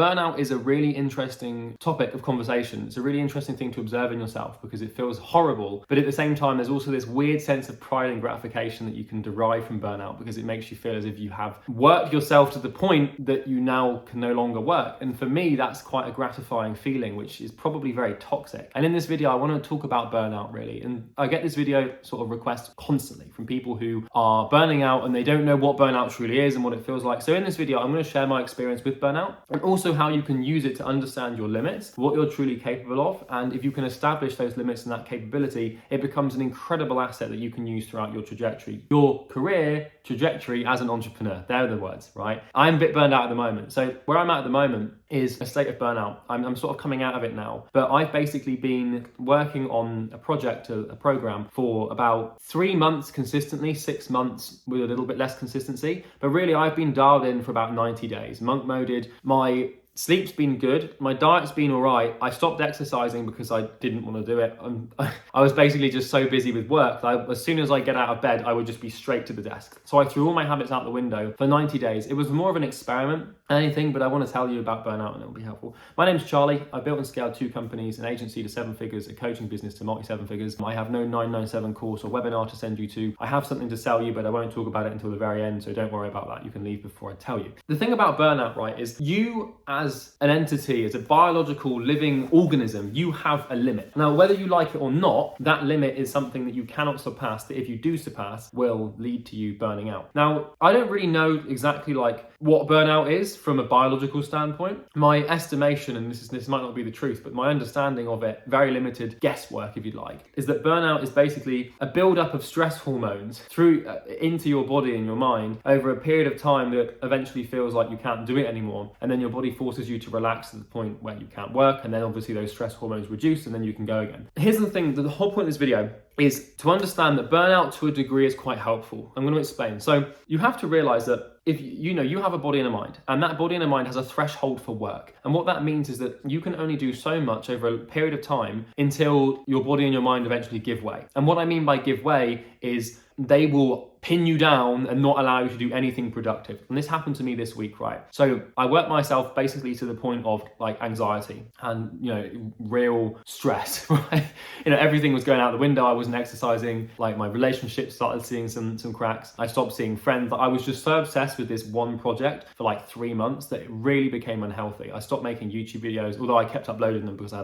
burnout is a really interesting topic of conversation. It's a really interesting thing to observe in yourself because it feels horrible, but at the same time, there's also this weird sense of pride and gratification that you can derive from burnout because it makes you feel as if you have worked yourself to the point that you now can no longer work. And for me, that's quite a gratifying feeling, which is probably very toxic. And in this video, I want to talk about burnout really. And I get this video sort of requests constantly from people who are burning out and they don't know what burnout truly is and what it feels like. So in this video, I'm going to share my experience with burnout and also how you can use it to understand your limits, what you're truly capable of. And if you can establish those limits and that capability, it becomes an incredible asset that you can use throughout your trajectory, your career trajectory as an entrepreneur. They're the words, right? I'm a bit burned out at the moment. So where I'm at the moment is a state of burnout. I'm sort of coming out of it now, but I've basically been working on a project, a program for about 3 months consistently, 6 months with a little bit less consistency. But really I've been dialed in for about 90 days, monk moded. My sleep's been good. My diet's been all right. I stopped exercising because I didn't want to do it. I was basically just so busy with work that as soon as I get out of bed, I would just be straight to the desk. So I threw all my habits out the window for 90 days. It was more of an experiment than anything, but I want to tell you about burnout and it'll be helpful. My name's Charlie. I built and scaled 2 companies, an agency to 7 figures, a coaching business to multi-7 figures. I have no 997 course or webinar to send you to. I have something to sell you, but I won't talk about it until the very end. So don't worry about that. You can leave before I tell you. The thing about burnout, right, is you as an entity, as a biological living organism, you have a limit. Now, whether you like it or not, that limit is something that you cannot surpass, that if you do surpass, will lead to you burning out. Now, I don't really know exactly like what burnout is from a biological standpoint. My estimation, and this might not be the truth, but my understanding of it, very limited guesswork if you'd like, is that burnout is basically a buildup of stress hormones through into your body and your mind over a period of time that eventually feels like you can't do it anymore, and then your body forces you to relax to the point where you can't work, and then obviously those stress hormones reduce and then you can go again. Here's the thing, the whole point of this video is to understand that burnout to a degree is quite helpful. I'm going to explain. So you have to realize that if you have a body and a mind, and that body and a mind has a threshold for work. And what that means is that you can only do so much over a period of time until your body and your mind eventually give way. And what I mean by give way is they will pin you down and not allow you to do anything productive. And this happened to me this week, right? So I worked myself basically to the point of like anxiety and, real stress, right? Everything was going out the window. I wasn't exercising. Like my relationship started seeing some cracks. I stopped seeing friends. I was just so obsessed with this one project for like 3 months that it really became unhealthy. I stopped making YouTube videos, although I kept uploading them because I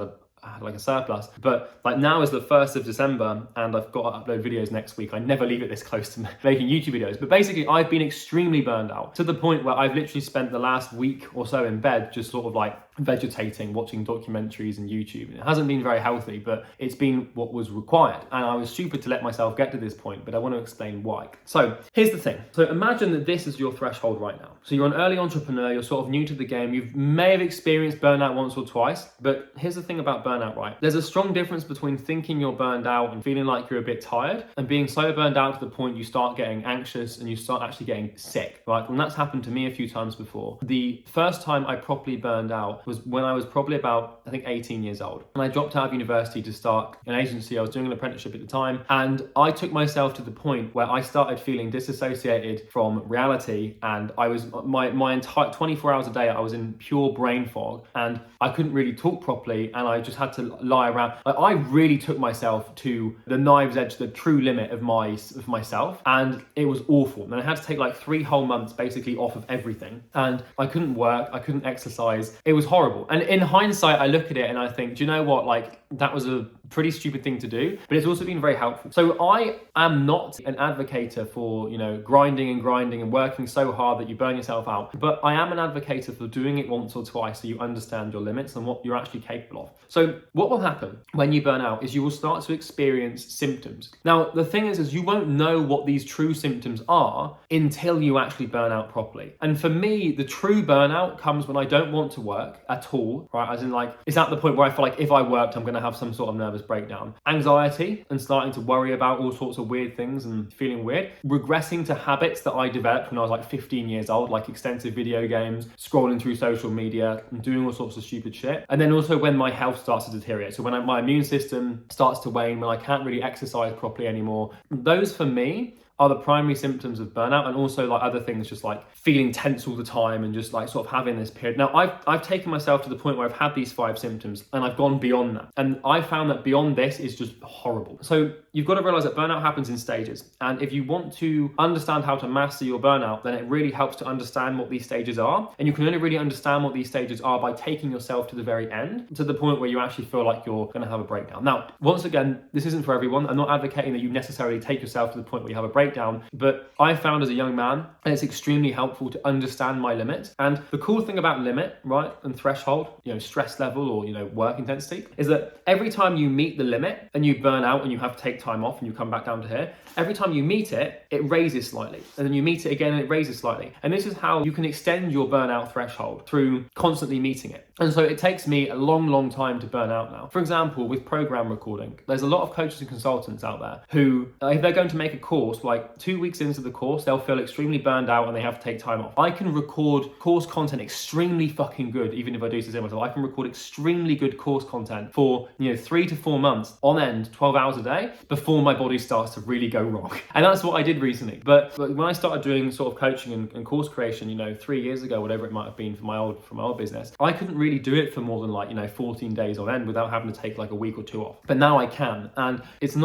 had like a surplus. But like now is the 1st of December and I've got to upload videos next week. I never leave it this close to making YouTube videos. But basically I've been extremely burned out to the point where I've literally spent the last week or so in bed just sort of like vegetating, watching documentaries and YouTube. And it hasn't been very healthy, but it's been what was required. And I was stupid to let myself get to this point, but I want to explain why. So here's the thing. So imagine that this is your threshold right now. So you're an early entrepreneur, you're sort of new to the game. You may have experienced burnout once or twice, but here's the thing about burnout, right? There's a strong difference between thinking you're burned out and feeling like you're a bit tired and being so burned out to the point you start getting anxious and you start actually getting sick, right? And that's happened to me a few times before. The first time I properly burned out was when I was probably about, I think, 18 years old. And I dropped out of university to start an agency. I was doing an apprenticeship at the time. And I took myself to the point where I started feeling disassociated from reality. And I was, my entire 24 hours a day, I was in pure brain fog and I couldn't really talk properly. And I just had to lie around. Like, I really took myself to the knife's edge, the true limit of myself. And it was awful. And I had to take like 3 whole months basically off of everything. And I couldn't work. I couldn't exercise. It was horrible. And in hindsight, I look at it and I think, do you know what? Like, that was a pretty stupid thing to do, but it's also been very helpful. So I am not an advocator for, grinding and working so hard that you burn yourself out, but I am an advocator for doing it once or twice so you understand your limits and what you're actually capable of. So what will happen when you burn out is you will start to experience symptoms. Now, the thing is you won't know what these true symptoms are until you actually burn out properly. And for me, the true burnout comes when I don't want to work at all, right? As in, like, it's at the point where I feel like if I worked, I'm going to have some sort of nervous breakdown. Anxiety and starting to worry about all sorts of weird things and feeling weird. Regressing to habits that I developed when I was like 15 years old, like extensive video games, scrolling through social media, and doing all sorts of stupid shit. And then also when my health starts to deteriorate. So when my immune system starts to wane, when I can't really exercise properly anymore. Those for me are the primary symptoms of burnout, and also like other things, just like feeling tense all the time and just like sort of having this period. Now I've taken myself to the point where I've had these 5 symptoms and I've gone beyond that. And I found that beyond this is just horrible. So you've got to realize that burnout happens in stages. And if you want to understand how to master your burnout, then it really helps to understand what these stages are. And you can only really understand what these stages are by taking yourself to the very end, to the point where you actually feel like you're going to have a breakdown. Now, once again, this isn't for everyone. I'm not advocating that you necessarily take yourself to the point where you have a breakdown, but I found as a young man, it's extremely helpful to understand my limits. And the cool thing about limit, right, and threshold, stress level or, work intensity, is that every time you meet the limit and you burn out and you have to take time off and you come back down to here, every time you meet it, it raises slightly. And then you meet it again and it raises slightly. And this is how you can extend your burnout threshold, through constantly meeting it. And so it takes me a long, long time to burn out now. For example, with program recording, there's a lot of coaches and consultants out there who, if they're going to make a course, like 2 weeks into the course, they'll feel extremely burned out and they have to take time off. I can record course content extremely fucking good, even if I do say myself. I can record extremely good course content for 3 to 4 months on end, 12 hours a day, before my body starts to really go wrong. And that's what I did recently. But when I started doing sort of coaching and course creation, 3 years ago, whatever it might have been for my old business, I couldn't really do it for more than 14 days on end without having to take like a week or 2 off. But now I can, and it's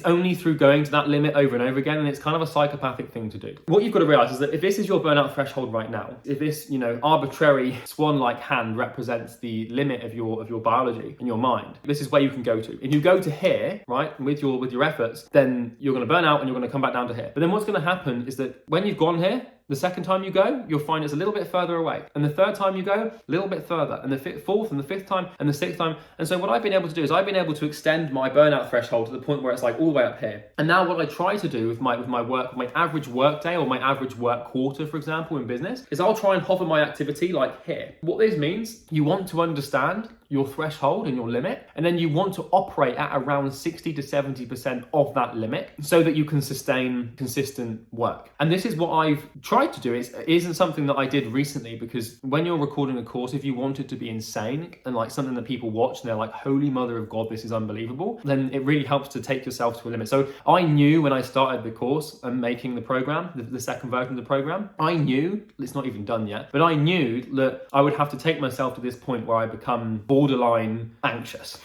only through going to that limit over and over again, and it's kind of a psychopathic thing to do. What you've got to realize is that if this is your burnout threshold right now, if this arbitrary swan-like hand represents the limit of your biology and your mind, this is where you can go to. If you go to here, right, with your efforts, then you're going to burn out and you're going to come back down to here. But then what's going to happen is that when you've gone here, the second time you go, you'll find it's a little bit further away. And the third time you go, a little bit further. And the fourth and the fifth time and the sixth time. And so what I've been able to do is I've been able to extend my burnout threshold to the point where it's like all the way up here. And now what I try to do with my work, my average work day or my average work quarter, for example, in business, is I'll try and hover my activity like here. What this means, you want to understand your threshold and your limit, and then you want to operate at around 60 to 70% of that limit so that you can sustain consistent work. And this is what I've tried to do. It isn't something that I did recently, because when you're recording a course, if you want it to be insane and like something that people watch and they're like, holy mother of God, this is unbelievable, then it really helps to take yourself to a limit. So I knew when I started the course and making the program, the second version of the program, I knew, it's not even done yet, but I knew that I would have to take myself to this point where I become borderline anxious.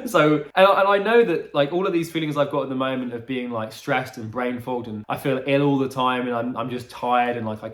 So, and I know that like all of these feelings I've got at the moment of being like stressed and brain fogged and I feel ill all the time and I'm just tired and like I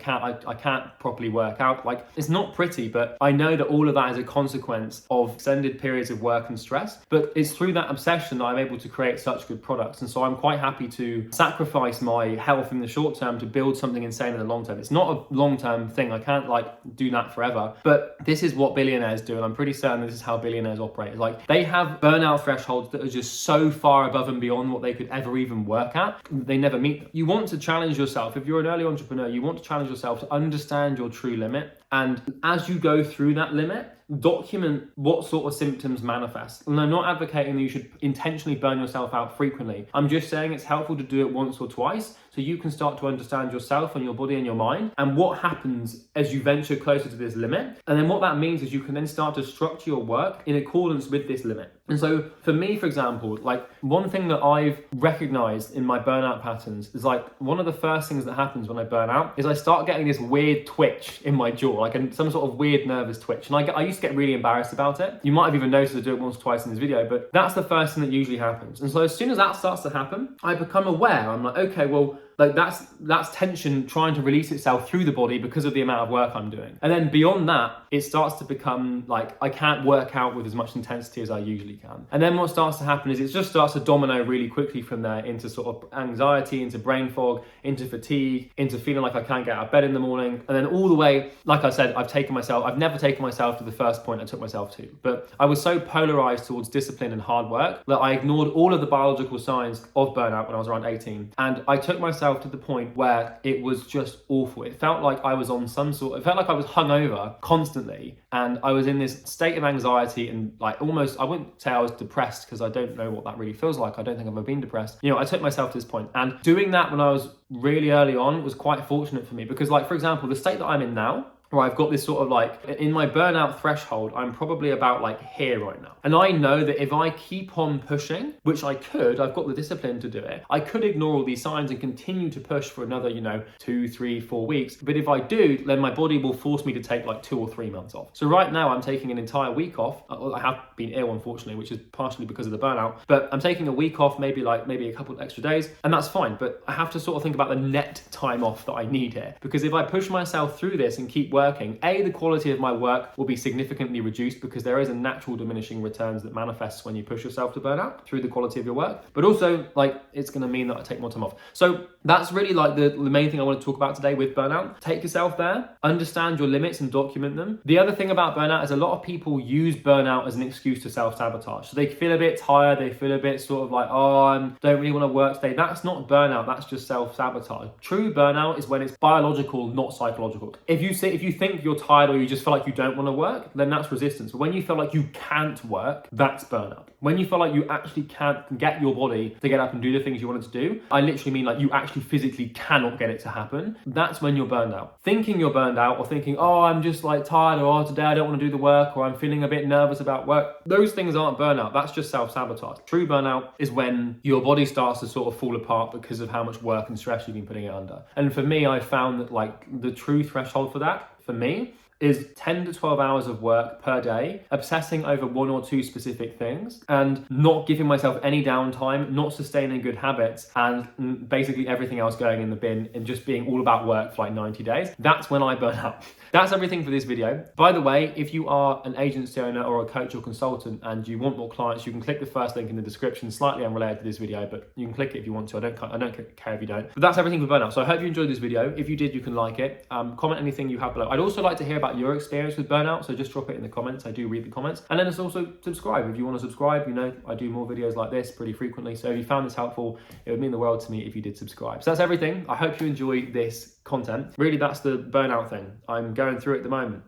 can't properly work out. Like, it's not pretty, but I know that all of that is a consequence of extended periods of work and stress. But it's through that obsession that I'm able to create such good products. And so I'm quite happy to sacrifice my health in the short term to build something insane in the long term. It's not a long-term thing. I can't like do that forever, but this is what billionaires do. And I'm pretty certain this is how billionaires operate. It's like they have burnout thresholds that are just so far above and beyond what they could ever even work at. They never meet them. You want to challenge yourself. If you're an early entrepreneur, you want to challenge yourself to understand your true limit. And as you go through that limit, document what sort of symptoms manifest. And I'm not advocating that you should intentionally burn yourself out frequently. I'm just saying it's helpful to do it once or twice so you can start to understand yourself and your body and your mind and what happens as you venture closer to this limit. And then what that means is you can then start to structure your work in accordance with this limit. And so for me, for example, like one thing that I've recognized in my burnout patterns is like one of the first things that happens when I burn out is I start getting this weird twitch in my jaw, like some sort of weird nervous twitch. And I used to get really embarrassed about it. You might have even noticed I do it once or twice in this video, but that's the first thing that usually happens. And so as soon as that starts to happen, I become aware. I'm like, okay, well, like that's tension trying to release itself through the body because of the amount of work I'm doing. And then beyond that, it starts to become like I can't work out with as much intensity as I usually can. And then what starts to happen is it just starts to domino really quickly from there into sort of anxiety, into brain fog, into fatigue, into feeling like I can't get out of bed in the morning. And then all the way, like I said, I've never taken myself to the first point I took myself to. But I was so polarized towards discipline and hard work that I ignored all of the biological signs of burnout when I was around 18. And I took myself to the point where it was just awful. It felt like I was on it felt like I was hungover constantly. And I was in this state of anxiety and like almost, I wouldn't say I was depressed because I don't know what that really feels like. I don't think I've ever been depressed. I took myself to this point. And doing that when I was really early on was quite fortunate for me because like, for example, the state that I'm in now, where I've got this sort of like, in my burnout threshold, I'm probably about like here right now. And I know that if I keep on pushing, which I could, I've got the discipline to do it, I could ignore all these signs and continue to push for another, 2, 3, 4 weeks. But if I do, then my body will force me to take like 2 or 3 months off. So right now I'm taking an entire week off. I have been ill, unfortunately, which is partially because of the burnout, but I'm taking a week off, maybe a couple of extra days, and that's fine. But I have to sort of think about the net time off that I need here, because if I push myself through this and keep working, the quality of my work will be significantly reduced, because there is a natural diminishing returns that manifests when you push yourself to burnout through the quality of your work. But also, like, it's going to mean that I take more time off. So that's really like the main thing I want to talk about today with burnout. Take yourself there, understand your limits and document them. The other thing about burnout is a lot of people use burnout as an excuse to self-sabotage. So they feel a bit tired, they feel a bit sort of like, oh, I don't really want to work today. That's not burnout, that's just self-sabotage. True burnout is when it's biological, not psychological. If you think you're tired or you just feel like you don't want to work, then that's resistance. But when you feel like you can't work, that's burnout. When you feel like you actually can't get your body to get up and do the things you wanted to do, I literally mean like you actually physically cannot get it to happen, that's when you're burned out. Thinking you're burned out, or thinking, oh, I'm just like tired, or oh, today I don't want to do the work, or I'm feeling a bit nervous about work, those things aren't burnout, that's just self-sabotage. True burnout is when your body starts to sort of fall apart because of how much work and stress you've been putting it under. And for me, I found that like the true threshold for that, for me, is 10 to 12 hours of work per day, obsessing over 1 or 2 specific things, and not giving myself any downtime, not sustaining good habits, and basically everything else going in the bin, and just being all about work for like 90 days. That's when I burn out. That's everything for this video. By the way, if you are an agency owner or a coach or consultant and you want more clients, you can click the first link in the description, slightly unrelated to this video, but you can click it if you want to. I don't care if you don't. But that's everything for burnout. So I hope you enjoyed this video. If you did, you can like it. Comment anything you have below. I'd also like to hear about your experience with burnout, so just drop it in the comments. I do read the comments. And then also subscribe. If you want to subscribe, I do more videos like this pretty frequently. So if you found this helpful, it would mean the world to me if you did subscribe. So that's everything. I hope you enjoy this content. Really, that's the burnout thing I'm going through at the moment.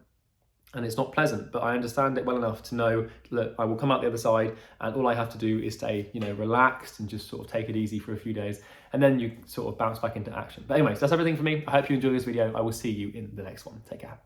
And it's not pleasant, but I understand it well enough to know that I will come out the other side, and all I have to do is stay, relaxed and just sort of take it easy for a few days, and then you sort of bounce back into action. But anyways, that's everything for me. I hope you enjoyed this video. I will see you in the next one. Take care.